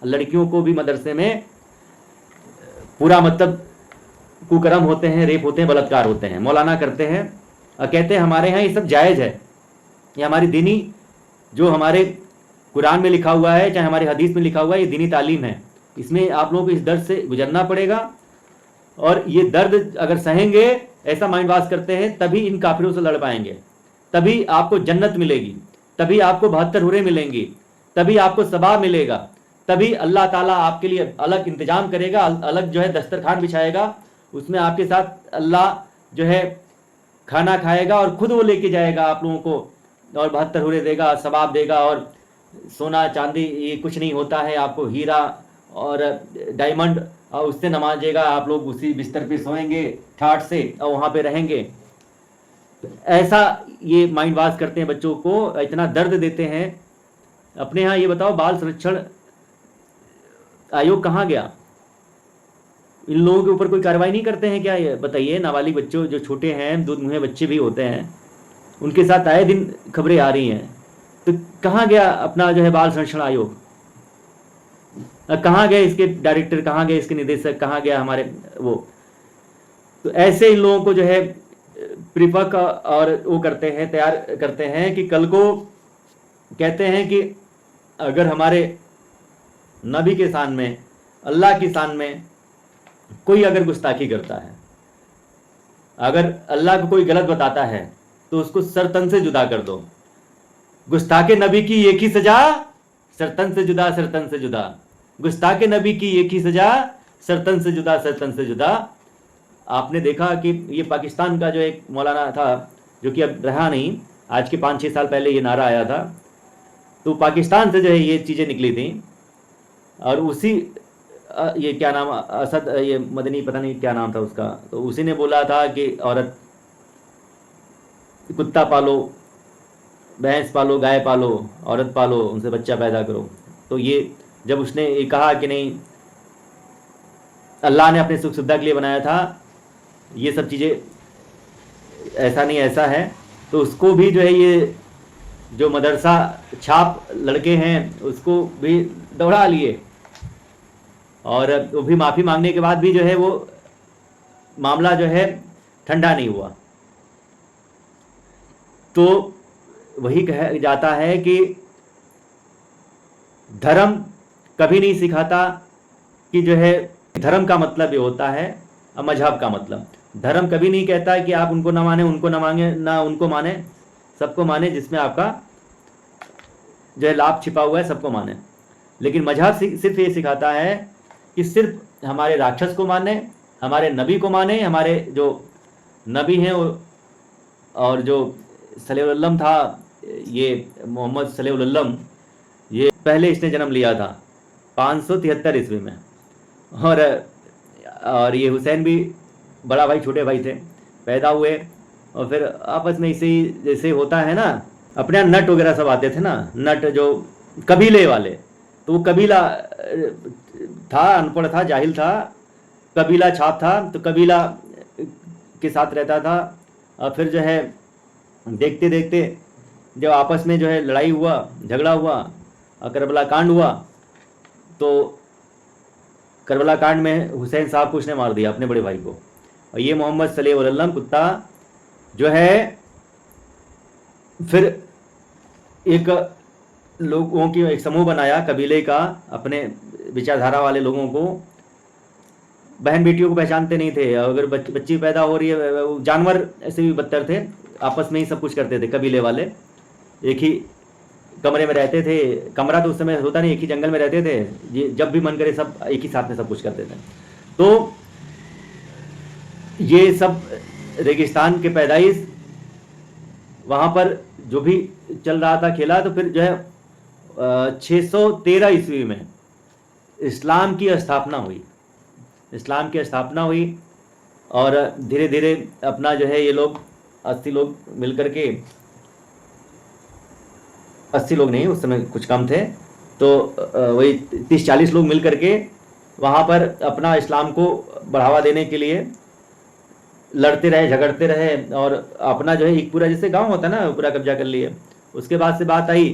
लड़कियों को भी मदरसे में पूरा मतलब कुकर्म होते हैं, रेप होते हैं, बलात्कार होते हैं, मौलाना करते हैं और कहते हैं हमारे यहाँ ये सब जायज़ है, ये हमारी दीनी, जो हमारे कुरान में लिखा हुआ है चाहे हमारे हदीस में लिखा हुआ है, ये दीनी तालीम है, इसमें आप लोगों को इस दर्द से गुजरना पड़ेगा और ये दर्द अगर सहेंगे, ऐसा माइंड वाश करते हैं, तभी इन काफिरों से लड़ पाएंगे, तभी आपको जन्नत मिलेगी, तभी आपको 72 हुरें मिलेंगी, तभी आपको सवाब मिलेगा, तभी अल्लाह ताला आपके लिए अलग इंतजाम करेगा, अलग जो है दस्तरखान बिछाएगा, उसमें आपके साथ अल्लाह जो है खाना खाएगा और खुद वो लेके जाएगा आप लोगों को और 72 हुरें देगा, सवाब देगा। और सोना चांदी ये कुछ नहीं होता है, आपको हीरा और डायमंड, और उससे नवाजेगा, आप लोग उसी बिस्तर पे सोएंगे ठाट से और वहाँ पे रहेंगे। ऐसा ये माइंड वाश करते हैं, बच्चों को इतना दर्द देते हैं। अपने यहाँ ये बताओ, बाल संरक्षण आयोग कहाँ गया? इन लोगों के ऊपर कोई कार्रवाई नहीं करते हैं क्या? ये बताइए, नाबालिग बच्चों जो छोटे हैं, दूध मुँहे बच्चे भी होते हैं, उनके साथ आए दिन खबरें आ रही हैं, तो कहाँ गया अपना जो है बाल संरक्षण आयोग? कहाँ गए इसके डायरेक्टर, कहाँ गए इसके निदेशक, कहाँ गया हमारे वो? तो ऐसे इन लोगों को जो है परिपक्व और वो करते हैं, तैयार करते हैं कि कल को कहते हैं कि अगर हमारे नबी के शान में, अल्लाह की शान में कोई अगर गुस्ताखी करता है, अगर अल्लाह को कोई गलत बताता है, तो उसको सरतन से जुदा कर दो। गुस्ताखे नबी की एक ही सजा, सरतन से जुदा, सरतन से जुदा। गुस्ताखे नबी की एक ही सजा, सरतन से जुदा, सरतन से जुदा। आपने देखा कि ये पाकिस्तान का जो एक मौलाना था, जो कि अब रहा नहीं, आज के 5-6 साल पहले ये नारा आया था, तो पाकिस्तान से जो है ये चीज़ें निकली थी। और उसी ये क्या नाम, असद, ये मदनी, पता नहीं क्या नाम था उसका, तो उसी ने बोला था कि औरत, कुत्ता पालो, भैंस पालो, गाय पालो, औरत पालो, उनसे बच्चा पैदा करो। तो ये जब उसने ये कहा कि नहीं, अल्लाह ने अपने सुख सुविधा के लिए बनाया था, ये सब चीज़ें ऐसा नहीं ऐसा है, तो उसको भी जो है ये जो मदरसा छाप लड़के हैं उसको भी दौड़ा लिए, और वो भी माफ़ी मांगने के बाद भी जो है वो मामला जो है ठंडा नहीं हुआ। तो वही कहा जाता है कि धर्म कभी नहीं सिखाता कि जो है, धर्म का मतलब ये होता है, मजहब का मतलब, धर्म कभी नहीं कहता कि आप उनको ना माने, उनको ना मांगे, ना उनको माने, सबको माने, जिसमें आपका जो है लाभ छिपा हुआ है सबको माने। लेकिन मजहब सिर्फ ये सिखाता है कि सिर्फ हमारे राक्षस को माने, हमारे नबी को माने, हमारे जो नबी हैं और जो सल्लल्लाहु अलैहि वसल्लम था, ये मोहम्मद सल्लल्लाहु अलैहि वसल्लम, ये पहले इसने जन्म लिया था 573 ईस्वी में, और ये हुसैन भी बड़ा भाई छोटे भाई थे, पैदा हुए और फिर आपस में इसे ही जैसे होता है ना, अपने यहाँ नट वगैरह सब आते थे ना, नट जो कबीले वाले, तो वो कबीला था, अनपढ़ था, जाहिल था, कबीला छाप था, तो कबीला के साथ रहता था। और फिर जो है देखते देखते जब आपस में जो है लड़ाई हुआ, झगड़ा हुआ और करबला कांड हुआ, तो करबला कांड में हुसैन साहब को उसने मार दिया, अपने बड़े भाई को। और ये मोहम्मद सल्लल्लाहु अलैहि वसल्लम कुत्ता जो है फिर एक लोगों की एक समूह बनाया, कबीले का, अपने विचारधारा वाले लोगों को। बहन बेटियों को पहचानते नहीं थे, अगर बच्ची पैदा हो रही है, जानवर ऐसे भी बदतर थे, आपस में ही सब कुछ करते थे कबीले वाले, एक ही कमरे में रहते थे, कमरा तो उस समय होता नहीं, एक ही जंगल में रहते थे, ये जब भी मन करे सब एक ही साथ में सब कुछ करते थे। तो ये सब रेगिस्तान के पैदाइश, वहाँ पर जो भी चल रहा था खेला, तो फिर जो है 613 ईस्वी में इस्लाम की स्थापना हुई, इस्लाम की स्थापना हुई। और धीरे धीरे अपना जो है ये लोग 80 लोग मिलकर के, 80 लोग नहीं, उस समय कुछ कम थे, तो वही 30-40 लोग मिल करके वहाँ पर अपना इस्लाम को बढ़ावा देने के लिए लड़ते रहे, झगड़ते रहे, और अपना जो है एक पूरा जैसे गांव होता है ना, पूरा कब्जा कर लिए। उसके बाद से बात आई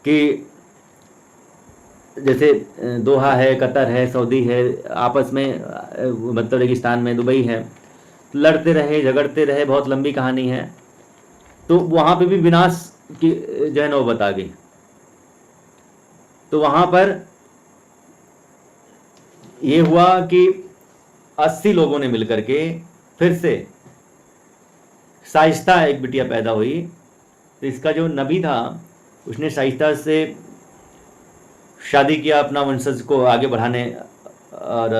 कि जैसे दोहा है, कतर है, सऊदी है, आपस में मतलब रेगिस्तान में दुबई है, लड़ते रहे, झगड़ते रहे, बहुत लंबी कहानी है। तो वहाँ पे भी विनाश की जो है नौबत आ गई। तो वहाँ पर ये हुआ कि 80 लोगों ने मिलकर के फिर से शाइस्ता एक बिटिया पैदा हुई। तो इसका जो नबी था उसने शाइस्ता से शादी किया अपना वंशज को आगे बढ़ाने और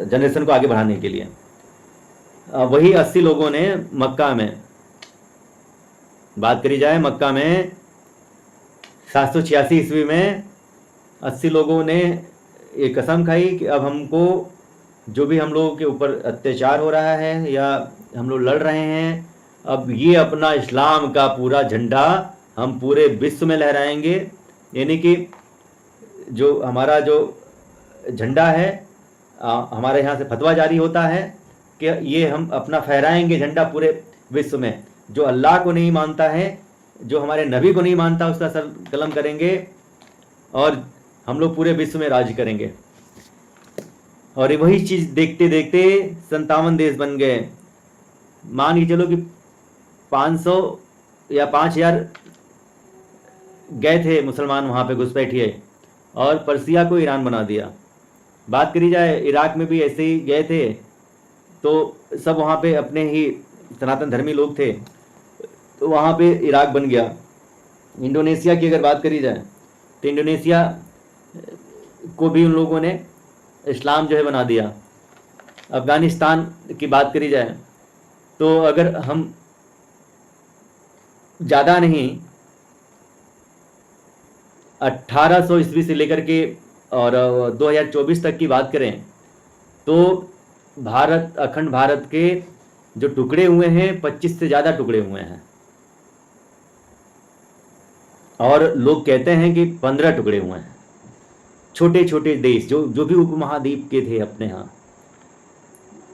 जनरेशन को आगे बढ़ाने के लिए। वही 80 लोगों ने मक्का में, बात करी जाए मक्का में 786 ईस्वी में 80 लोगों ने ये कसम खाई कि अब हमको जो भी हम लोगों के ऊपर अत्याचार हो रहा है या हम लोग लड़ रहे हैं, अब ये अपना इस्लाम का पूरा झंडा हम पूरे विश्व में लहराएंगे। यानी कि जो हमारा जो झंडा है, हमारे यहाँ से फतवा जारी होता है कि ये हम अपना फहराएंगे झंडा पूरे विश्व में। जो अल्लाह को नहीं मानता है, जो हमारे नबी को नहीं मानता, उसका सर कलम करेंगे और हम लोग पूरे विश्व में राज करेंगे। और वही चीज़ देखते देखते 57 देश बन गए। मान के चलो कि 500 या 5000 गए थे मुसलमान वहाँ पे घुसपैठिए, और पर्सिया को ईरान बना दिया। बात करी जाए इराक में भी ऐसे ही गए थे, तो सब वहाँ पे अपने ही सनातन धर्मी लोग थे, तो वहाँ पे इराक बन गया। इंडोनेशिया की अगर बात करी जाए तो इंडोनेशिया को भी उन लोगों ने इस्लाम जो है बना दिया। अफ़गानिस्तान की बात करी जाए तो अगर हम ज़्यादा नहीं 1800 ईस्वी से लेकर के और 2024 तक की बात करें तो भारत, अखंड भारत के जो टुकड़े हुए हैं 25 से ज़्यादा टुकड़े हुए हैं, और लोग कहते हैं कि 15 टुकड़े हुए हैं। छोटे छोटे देश जो भी उपमहाद्वीप के थे अपने यहाँ,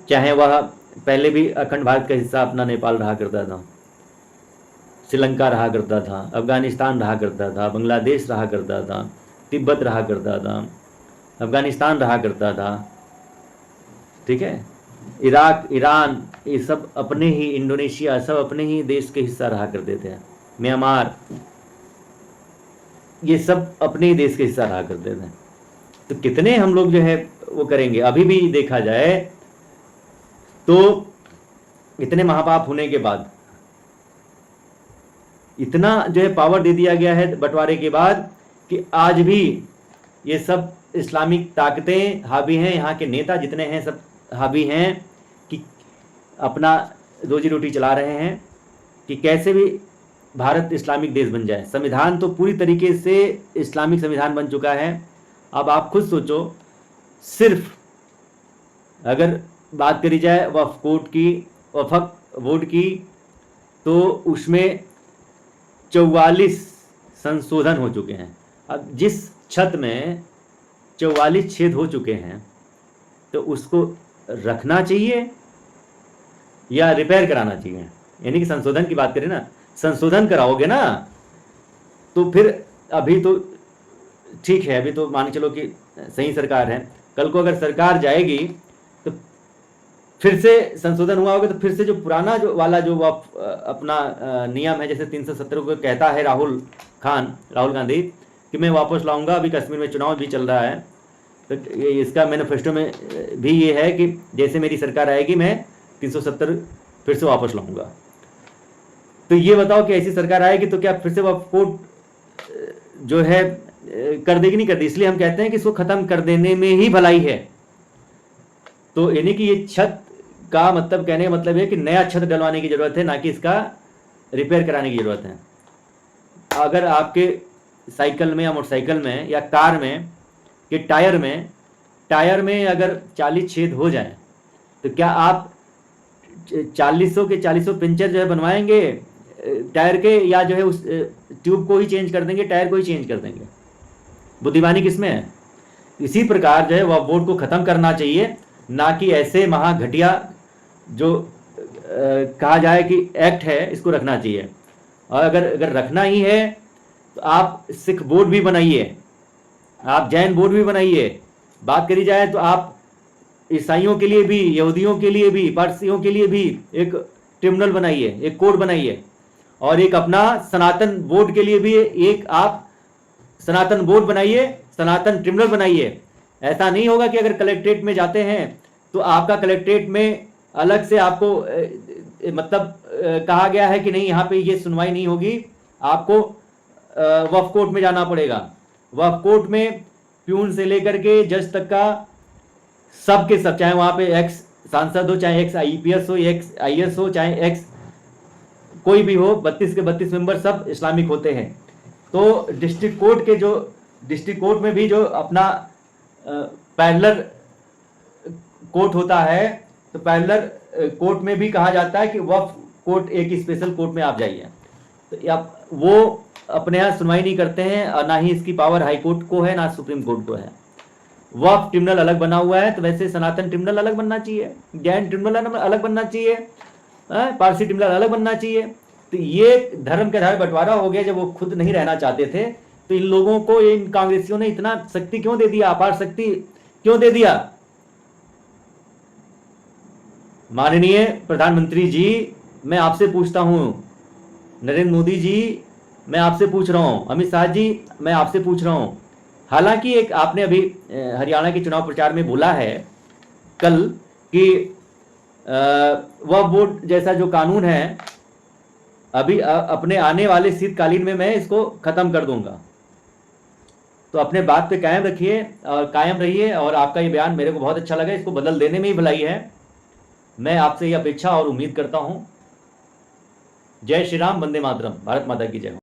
चाहे वह पहले भी अखंड भारत का हिस्सा अपना नेपाल रहा करता था, श्रीलंका रहा करता था, अफ़गानिस्तान रहा करता था, बांग्लादेश रहा करता था, तिब्बत रहा करता था, अफ़गानिस्तान रहा करता था, ठीक है, इराक, ईरान, ये सब अपने ही, इंडोनेशिया, सब अपने ही देश के हिस्सा रहा करते थे। म्यांमार, ये सब अपने ही देश के हिस्सा रहा करते थे। तो कितने हम लोग जो है वो करेंगे। अभी भी देखा जाए तो इतने महापाप होने के बाद, इतना जो है पावर दे दिया गया है बंटवारे के बाद, कि आज भी ये सब इस्लामिक ताकतें हावी हैं, यहाँ के नेता जितने हैं सब हावी हैं कि अपना रोजी रोटी चला रहे हैं कि कैसे भी भारत इस्लामिक देश बन जाए। संविधान तो पूरी तरीके से इस्लामिक संविधान बन चुका है। अब आप खुद सोचो, सिर्फ अगर बात करी जाए वक्फ बोर्ड की, तो उसमें 44 संशोधन हो चुके हैं। अब जिस छत में 44 छेद हो चुके हैं, तो उसको रखना चाहिए या रिपेयर कराना चाहिए। यानी कि संशोधन की बात करें ना, संशोधन कराओगे ना तो फिर अभी तो ठीक है, अभी तो मान के चलो कि सही सरकार है। कल को अगर सरकार जाएगी तो फिर से संशोधन हुआ होगा, तो फिर से जो पुराना जो वाला जो अपना नियम है, जैसे 370 को कहता है राहुल गांधी कि मैं वापस लाऊंगा। अभी कश्मीर में चुनाव भी चल रहा है, तो इसका मैनिफेस्टो में भी ये है कि जैसे मेरी सरकार आएगी मैं 370 फिर से वापस लाऊंगा। तो ये बताओ कि ऐसी सरकार आएगी तो क्या फिर से वक्फ बोर्ड जो है कर देगी? नहीं कर दी। इसलिए हम कहते हैं कि इसको खत्म कर देने में ही भलाई है। तो यानी कि ये छत का मतलब, कहने का मतलब है कि नया छत डलवाने की जरूरत है, ना कि इसका रिपेयर कराने की जरूरत है। अगर आपके साइकिल में या मोटरसाइकिल में या कार में के टायर में अगर 40 छेद हो जाए, तो क्या आप 40 के 40 पंचर जो है बनवाएंगे टायर के, या जो है उस ट्यूब को ही चेंज कर देंगे, टायर को ही चेंज कर देंगे? बुद्धिमानी किसमें है? इसी प्रकार जो है वह बोर्ड को खत्म करना चाहिए, ना कि ऐसे महा घटिया जो कहा जाए कि एक्ट है, इसको रखना चाहिए। और अगर रखना ही है तो आप सिख बोर्ड भी बनाइए, आप जैन बोर्ड भी बनाइए। बात करी जाए तो आप ईसाइयों के लिए भी, यहूदियों के लिए भी, पारसियों के लिए भी एक ट्रिब्यूनल बनाइए, एक कोड बनाइए। और एक अपना सनातन बोर्ड के लिए भी एक आप सनातन बोर्ड बनाइए, सनातन ट्रिब्यूनल बनाइए। ऐसा नहीं होगा कि अगर कलेक्ट्रेट में जाते हैं तो आपका कलेक्ट्रेट में अलग से आपको मतलब कहा गया है कि नहीं यहाँ पे ये सुनवाई नहीं होगी, आपको वक्फ कोर्ट में जाना पड़ेगा। वक्फ कोर्ट में प्यून से लेकर के जज तक का सब के सब, चाहे वहां पे एक्स सांसद हो, चाहे एक्स आईपीएस हो, एक्स आईएएस हो, चाहे एक्स कोई भी हो, 32 के 32 मेंबर सब इस्लामिक होते हैं। तो डिस्ट्रिक्ट कोर्ट के जो डिस्ट्रिक्ट कोर्ट में भी जो अपना पैरेलल कोर्ट होता है, तो पैरेलल कोर्ट में भी कहा जाता है कि वक्फ कोर्ट एक स्पेशल कोर्ट में आप जाइए। तो आप वो अपने यहाँ सुनवाई नहीं करते हैं, और ना ही इसकी पावर हाई कोर्ट को है, ना सुप्रीम कोर्ट को है। वक्फ ट्रिब्यूनल अलग बना हुआ है, तो वैसे सनातन ट्रिब्यूनल अलग बनना चाहिए, जैन ट्रिब्यूनल अलग बनना चाहिए, पारसी ट्रिब्यूनल अलग बनना चाहिए। तो ये धर्म के आधार बंटवारा हो गया। जब वो खुद नहीं रहना चाहते थे तो इन लोगों को, इन कांग्रेसियों ने इतना शक्ति क्यों दे दिया, अपार शक्ति क्यों दे दिया? माननीय प्रधानमंत्री जी, मैं आपसे पूछता हूं, नरेंद्र मोदी जी मैं आपसे पूछ रहा हूं, अमित शाह जी मैं आपसे पूछ रहा हूं। हालांकि एक आपने अभी हरियाणा के चुनाव प्रचार में बोला है कल कि वह बोर्ड जैसा जो कानून है अभी अपने आने वाले शीतकालीन में मैं इसको खत्म कर दूंगा। तो अपने बात पे कायम रखिए और कायम रहिए। और आपका ये बयान मेरे को बहुत अच्छा लगा, इसको बदल देने में ही भलाई है। मैं आपसे ये अपेक्षा और उम्मीद करता हूं। जय श्री राम, वंदे मातरम, भारत माता की जय हो।